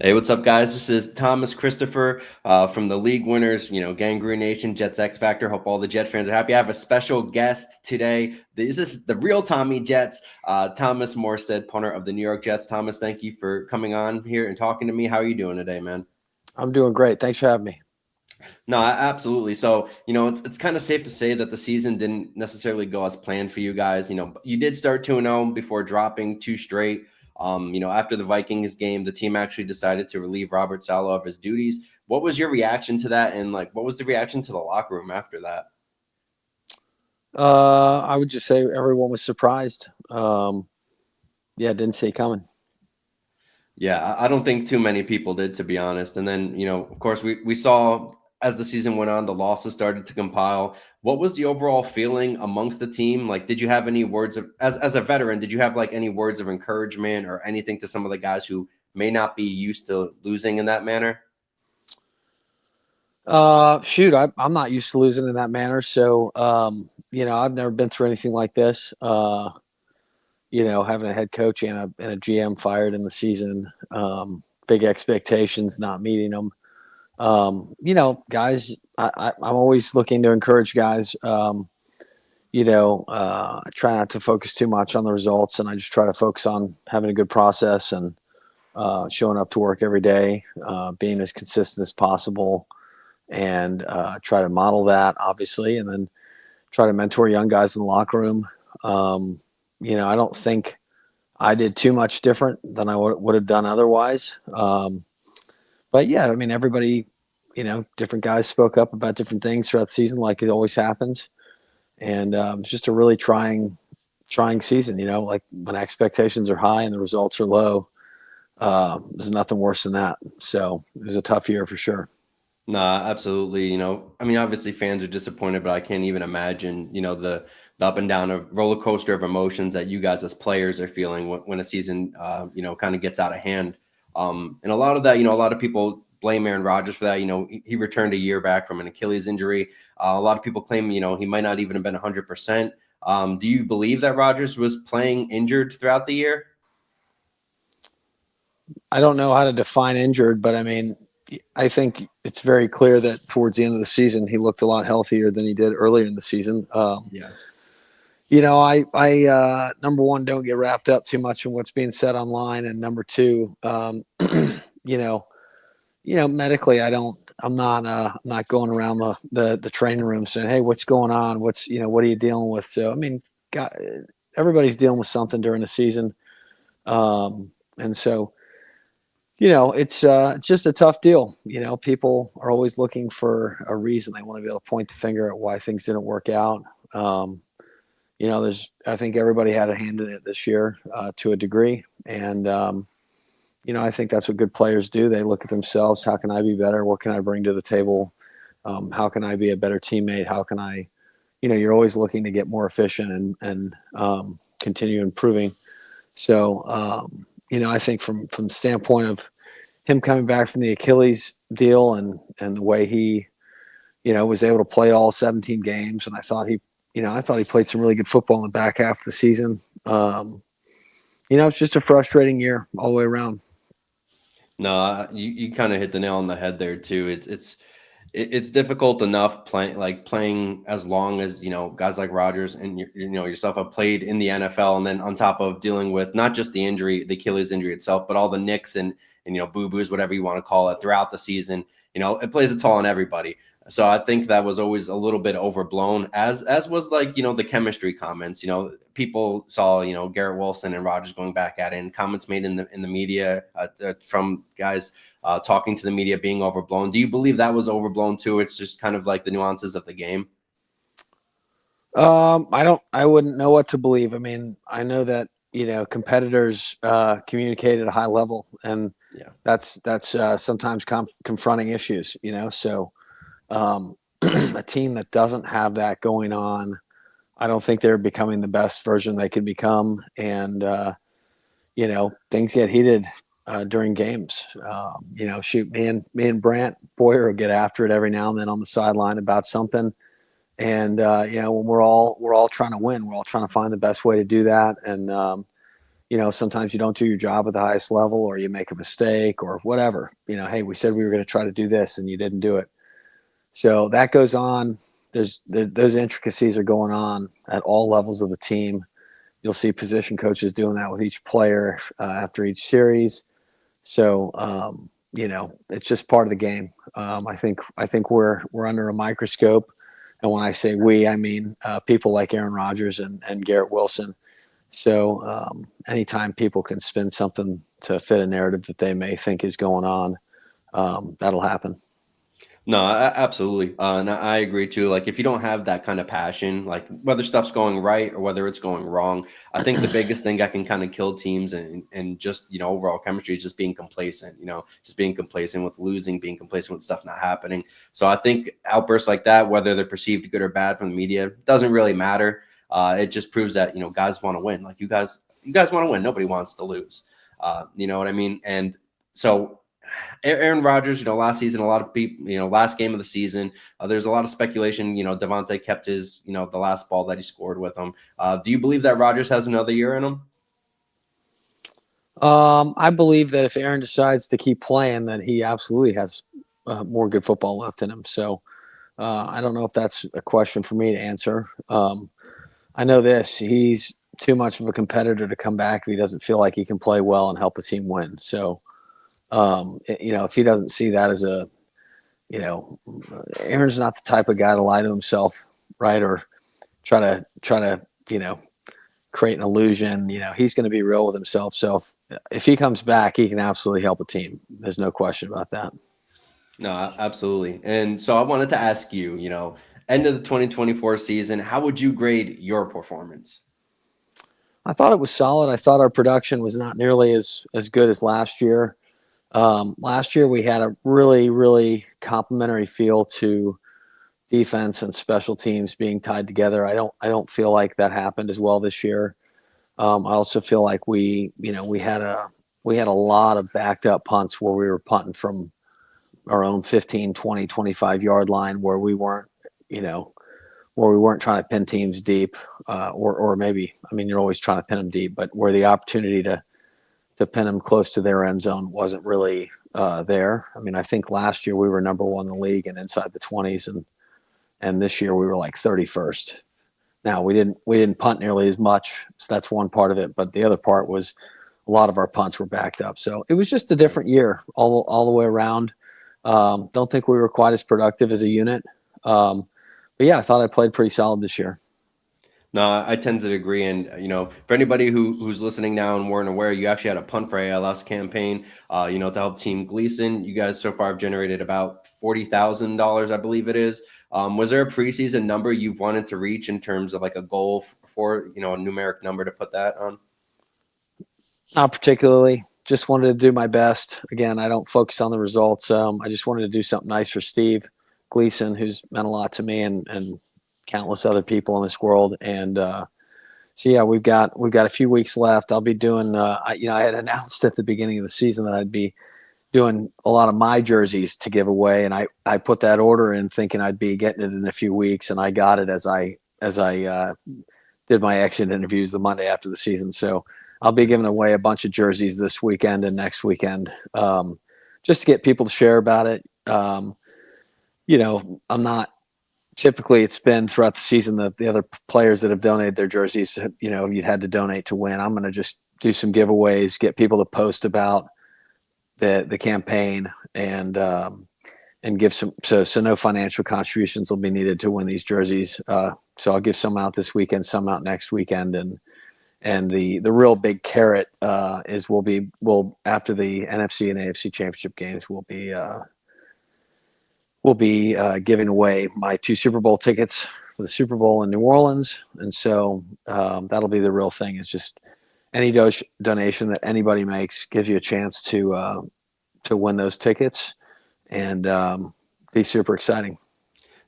Hey, what's up, guys? This is Thomas Christopher from the league winners, Gangrene Nation, Jets X Factor. Hope all the Jet fans are happy. I have a special guest today. This is the real Tommy Jets, Thomas Morstead, punter of the New York Jets. Thomas, thank you for coming on here and talking to me. How are you doing today, man? I'm doing great. Thanks for having me. No, absolutely. So, it's kind of safe to say that the season didn't necessarily go as planned for you guys. You did start 2-0 before dropping two straight. After the Vikings game, the team actually decided to relieve Robert Saleh of his duties. What was your reaction to that? And what was the reaction to the locker room after that? I would just say everyone was surprised. Yeah, didn't see it coming. Yeah, I don't think too many people did, to be honest. And then, of course, we saw as the season went on, the losses started to compile. What was the overall feeling amongst the team? Like, did you have any words of, as a veteran, did you have any words of encouragement or anything to some of the guys who may not be used to losing in that manner? Shoot, I'm not used to losing in that manner. So, I've never been through anything like this. Having a head coach and a GM fired in the season, big expectations, not meeting them. Guys, I'm always looking to encourage guys. I try not to focus too much on the results, and I just try to focus on having a good process and showing up to work every day, being as consistent as possible, and try to model that, obviously, and then try to mentor young guys in the locker room. I don't think I did too much different than I would have done otherwise. But yeah, I mean, everybody, different guys spoke up about different things throughout the season, like it always happens. And it's just a really trying season. Like when expectations are high and the results are low. There's nothing worse than that. So it was a tough year for sure. Nah, absolutely. I mean, obviously fans are disappointed, but I can't even imagine, the up and down of roller coaster of emotions that you guys as players are feeling when a season, kind of gets out of hand. And a lot of that, a lot of people blame Aaron Rodgers for that. He returned a year back from an Achilles injury. A lot of people claim, he might not even have been 100%. Do you believe that Rodgers was playing injured throughout the year? I don't know how to define injured, but I mean, I think it's very clear that towards the end of the season, he looked a lot healthier than he did earlier in the season. Yeah. Number one, don't get wrapped up too much in what's being said online, and number two, you know, medically, I'm not going around the training room saying, "Hey, what's going on? What are you dealing with?" So, I mean, God, everybody's dealing with something during the season, and so it's just a tough deal. People are always looking for a reason. They want to be able to point the finger at why things didn't work out. I think everybody had a hand in it this year to a degree, and I think that's what good players do. They look at themselves. How can I be better? What can I bring to the table? How can I be a better teammate? How can I? You're always looking to get more efficient and continue improving. So, I think from the standpoint of him coming back from the Achilles deal and the way he, was able to play all 17 games, and I thought he played some really good football in the back half of the season. It's just a frustrating year all the way around. No, you kind of hit the nail on the head there too. It's difficult enough playing as long as guys like Rodgers and yourself have played in the NFL, and then on top of dealing with not just the injury, the Achilles injury itself, but all the nicks and boo boos, whatever you want to call it, throughout the season. It plays a toll on everybody. So I think that was always a little bit overblown, as was the chemistry comments. People saw Garrett Wilson and Rodgers going back at it, and comments made in the media from guys talking to the media being overblown. Do you believe that was overblown too? It's just kind of like the nuances of the game. I wouldn't know what to believe. I mean, I know that competitors communicate at a high level, and Yeah. that's sometimes confronting issues. So a team that doesn't have that going on, I don't think they're becoming the best version they can become, and things get heated during games. Shoot, me and Brant Boyer will get after it every now and then on the sideline about something. And when we're all trying to win, we're all trying to find the best way to do that. And sometimes you don't do your job at the highest level, or you make a mistake or whatever. Hey, we said we were going to try to do this and you didn't do it. So that goes on. Those intricacies are going on at all levels of the team. You'll see position coaches doing that with each player after each series. So it's just part of the game. I think we're under a microscope, and when I say we, I mean people like Aaron Rodgers and Garrett Wilson. So anytime people can spin something to fit a narrative that they may think is going on, that'll happen. No, absolutely. And I agree too. Like, if you don't have that kind of passion, like whether stuff's going right or whether it's going wrong, I think the biggest thing that can kind of kill teams and just, overall chemistry is just being complacent, just being complacent with losing, being complacent with stuff not happening. So I think outbursts like that, whether they're perceived good or bad from the media, doesn't really matter. It just proves that, guys want to win. Like, you guys want to win. Nobody wants to lose. You know what I mean? And so Aaron Rodgers, last season, a lot of people, last game of the season, there's a lot of speculation. Devontae kept his, the last ball that he scored with him. Do you believe that Rodgers has another year in him? I believe that if Aaron decides to keep playing, that he absolutely has more good football left in him. So I don't know if that's a question for me to answer. I know this: he's too much of a competitor to come back if he doesn't feel like he can play well and help a team win. So if he doesn't see that as Aaron's not the type of guy to lie to himself, right? Or try to create an illusion. He's going to be real with himself. So if he comes back, he can absolutely help a team. There's no question about that. No, absolutely. And so I wanted to ask you, end of the 2024 season, how would you grade your performance? I thought it was solid. I thought our production was not nearly as good as last year. Last year we had a really, really complementary feel to defense and special teams being tied together. I don't feel like that happened as well this year. I also feel like we had a lot of backed up punts where we were punting from our own 15, 20, 25 yard line you know, where we weren't trying to pin teams deep, or maybe, I mean, you're always trying to pin them deep, but where the opportunity to pin them close to their end zone wasn't really there. I mean, I think last year we were number one in the league and inside the 20s, and this year we were like 31st. Now we didn't punt nearly as much, so that's one part of it. But the other part was a lot of our punts were backed up, so it was just a different year all the way around. Don't think we were quite as productive as a unit, but yeah, I thought I played pretty solid this year. No, I tend to agree. And, for anybody who's listening now and weren't aware, you actually had a punt for ALS campaign, to help Team Gleason. You guys so far have generated about $40,000, I believe it is. Was there a preseason number you've wanted to reach in terms of like a goal for, a numeric number to put that on? Not particularly. Just wanted to do my best. Again, I don't focus on the results. I just wanted to do something nice for Steve Gleason, who's meant a lot to me and countless other people in this world. And so yeah, we've got a few weeks left. I'll be doing. I had announced at the beginning of the season that I'd be doing a lot of my jerseys to give away, and I put that order in thinking I'd be getting it in a few weeks, and I got it as I did my exit interviews the Monday after the season. So I'll be giving away a bunch of jerseys this weekend and next weekend, just to get people to share about it. I'm not typically, it's been throughout the season that the other players that have donated their jerseys, you'd had to donate to win. I'm going to just do some giveaways, get people to post about the campaign, and give some, so no financial contributions will be needed to win these jerseys. So I'll give some out this weekend, some out next weekend, and the real big carrot is we'll after the NFC and AFC championship games we'll be giving away my 2 Super Bowl tickets for the Super Bowl in New Orleans, and so that'll be the real thing. Is just any donation that anybody makes gives you a chance to win those tickets, and be super exciting.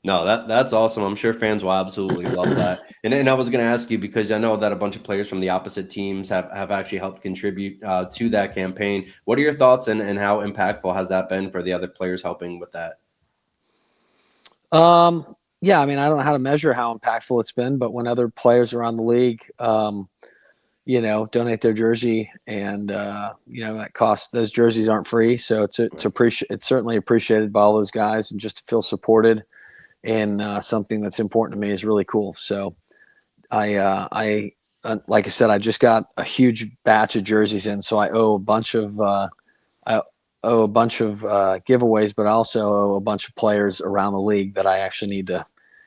No, that's awesome. I'm sure fans will absolutely love that. And I was going to ask you, because I know that a bunch of players from the opposite teams have actually helped contribute to that campaign. What are your thoughts, and how impactful has that been for the other players helping with that? Yeah, I mean, I don't know how to measure how impactful it's been, but when other players around the league, donate their jersey, and that costs. Those jerseys aren't free, so it's certainly appreciated by all those guys, and just to feel supported in something that's important to me is really cool. So I like I said, I just got a huge batch of jerseys in, so I owe a bunch of giveaways, but I also owe a bunch of players around the league that I actually need to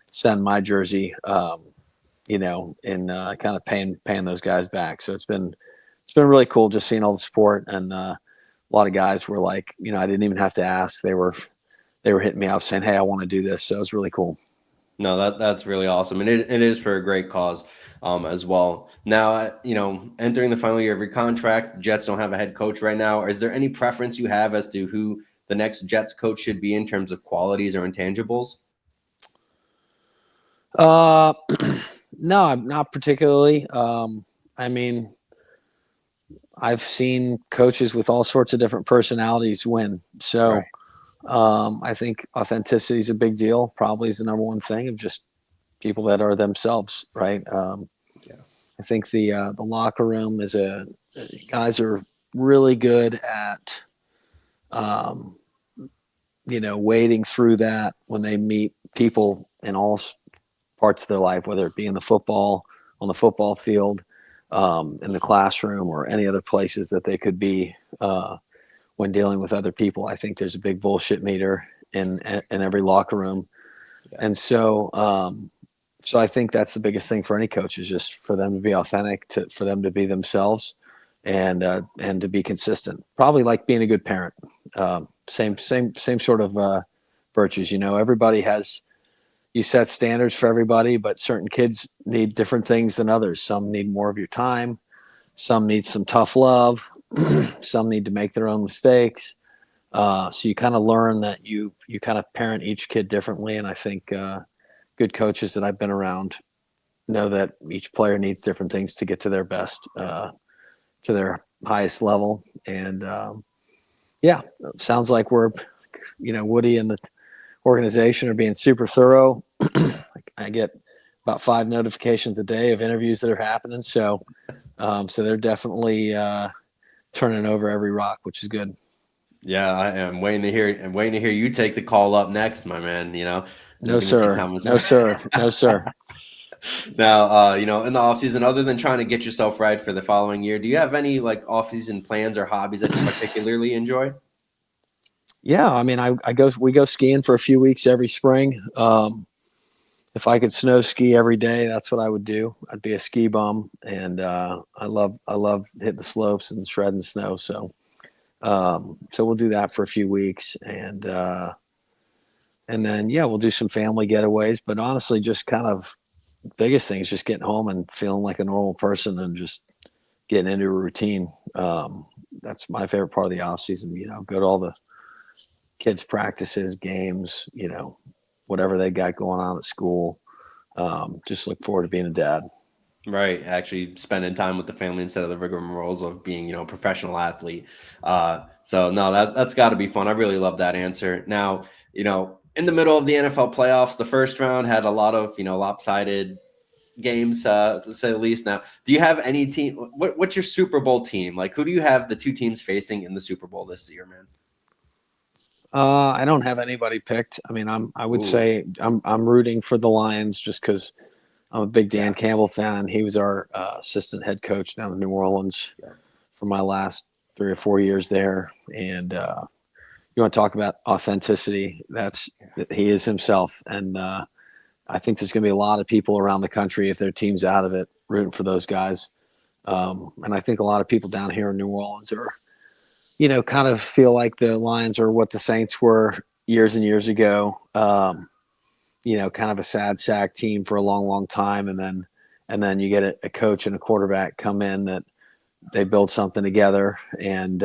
send my jersey. And kind of paying those guys back. So it's been really cool just seeing all the support, and a lot of guys were like, I didn't even have to ask. They were hitting me up saying, "Hey, I want to do this." So it's really cool. No, that's really awesome, and it is for a great cause as well. Now, entering the final year of your contract, Jets don't have a head coach right now. Is there any preference you have as to who the next Jets coach should be in terms of qualities or intangibles? Uh, no, not particularly. I mean, I've seen coaches with all sorts of different personalities win. So Right. I think authenticity is a big deal. Probably is the number one thing of just people that are themselves, right? Yeah. I think the locker room guys are really good at um, wading through that when they meet people in all parts of their life, whether it be on the football field, in the classroom, or any other places that they could be when dealing with other people. I think there's a big bullshit meter in every locker room, Yeah. and so I think that's the biggest thing for any coach is just for them to be authentic, for them to be themselves, and to be consistent. Probably like being a good parent. Same sort of virtues. Everybody has, you set standards for everybody, but certain kids need different things than others. Some need more of your time. Some need some tough love. Some need to make their own mistakes. So you kind of learn that you kind of parent each kid differently, and I think good coaches that I've been around know that each player needs different things to get to their best, to their highest level. And yeah, sounds like Woody and the organization are being super thorough. I get about 5 notifications a day of interviews that are happening. So they're definitely turning over every rock, which is good. Yeah, I am waiting to hear. I'm waiting to hear you take the call up next, my man. No, Looking to see sir. Thomas. No, sir. No, sir. Now, in the off season, other than trying to get yourself right for the following year, do you have any like off season plans or hobbies that you particularly enjoy? Yeah, I mean, we go skiing for a few weeks every spring. If I could snow ski every day, that's what I would do. I'd be a ski bum, and I love hitting the slopes and shredding snow. So we'll do that for a few weeks, and then yeah, we'll do some family getaways. But honestly, just kind of biggest thing is just getting home and feeling like a normal person and just getting into a routine. That's my favorite part of the off season. Go to all the kids' practices, games, whatever they got going on at school. Just look forward to being a dad. Right, actually spending time with the family instead of the rigmaroles of being, a professional athlete. So no, that's got to be fun. I really love that answer. Now, in the middle of the NFL playoffs, the first round had a lot of, lopsided games, to say the least. Now, do you have any team? What's your Super Bowl team? Like, who do you have the two teams facing in the Super Bowl this year, man? I don't have anybody picked. I mean, I would Ooh, say I'm rooting for the Lions just because I'm a big Dan yeah, Campbell fan. He was our assistant head coach down in New Orleans yeah, for my last 3 or 4 years there. And you want to talk about authenticity? He is himself, and I think there's going to be a lot of people around the country if their team's out of it rooting for those guys. And I think a lot of people down here in New Orleans are, kind of feel like the Lions are what the Saints were years and years ago. Kind of a sad sack team for a long, long time, and then you get a coach and a quarterback come in that they build something together, and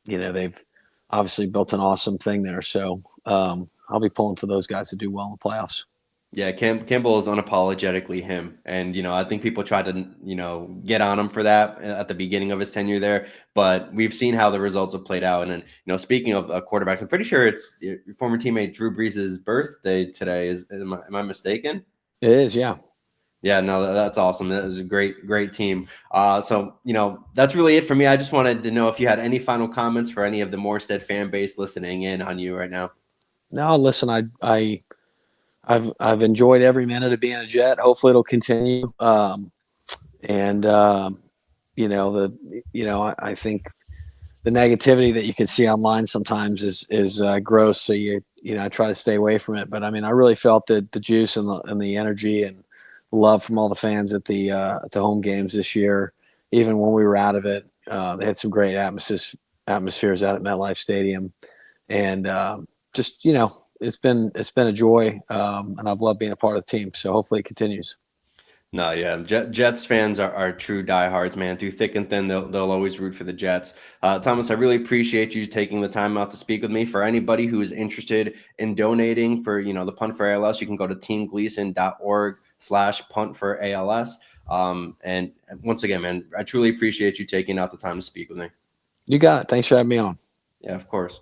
they've obviously built an awesome thing there. So I'll be pulling for those guys to do well in the playoffs. yeah. Campbell is unapologetically him, and I think people tried to get on him for that at the beginning of his tenure there, but we've seen how the results have played out. And then speaking of quarterbacks, I'm pretty sure it's your former teammate Drew Brees' birthday today. Am I mistaken? It is, yeah. Yeah, no, that's awesome. That was a great team. So, that's really it for me. I just wanted to know if you had any final comments for any of the Morstead fan base listening in on you right now. No, listen, I've enjoyed every minute of being a Jet. Hopefully, it'll continue. And I think the negativity that you can see online sometimes is gross. So I try to stay away from it. But I mean, I really felt the juice and the energy and love from all the fans at the home games this year. Even when we were out of it, they had some great atmospheres out at MetLife Stadium, and just it's been a joy, and I've loved being a part of the team. So hopefully it continues. No, yeah, Jets fans are true diehards, man. Through thick and thin, they'll always root for the Jets. Thomas, I really appreciate you taking the time out to speak with me. For anybody who is interested in donating for the Punt for ALS, you can go to teamgleason.org/punt for ALS. And once again, man, I truly appreciate you taking out the time to speak with me. You got it. Thanks for having me on. Yeah, of course.